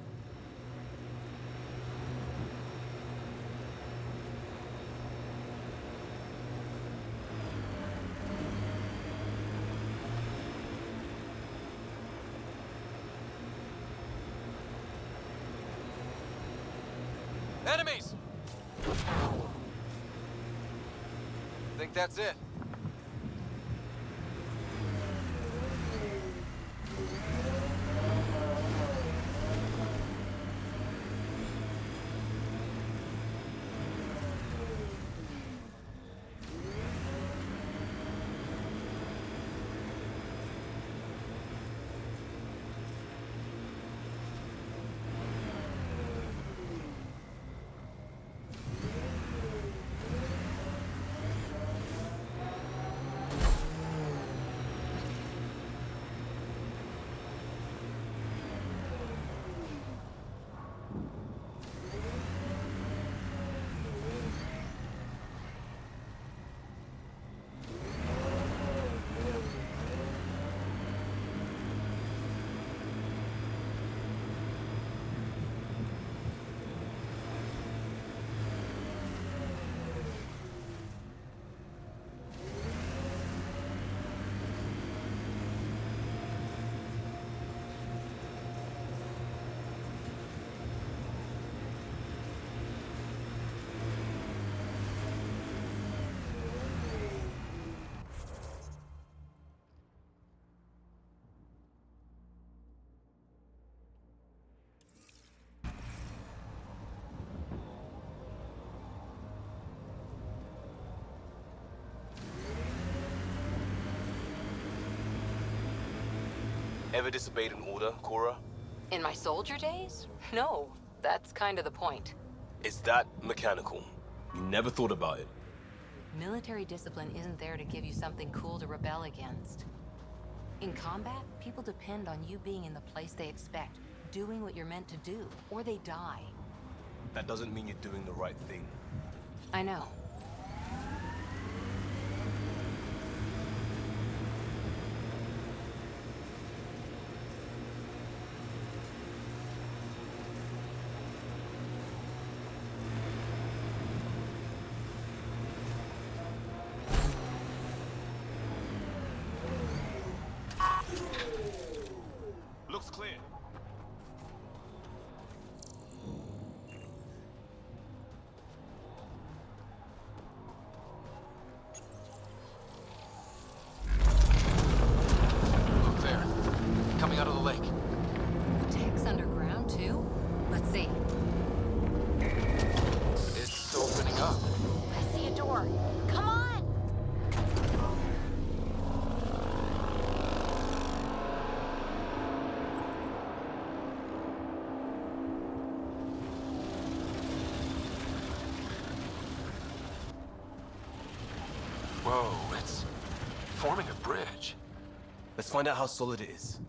Enemies! Think that's it. Ever disobeyed an order, Cora? In my soldier days? No, that's kind of the point. Is that mechanical? You never thought about it. Military discipline isn't there to give you something cool to rebel against. In combat, people depend on you being in the place they expect, doing what you're meant to do, or they die. That doesn't mean you're doing the right thing. I know. Looks clear. Look there. Coming out of the lake. The tech's underground, too? Let's see. It's opening up. I see a door. Come on! Whoa, it's forming a bridge. Let's find out how solid it is.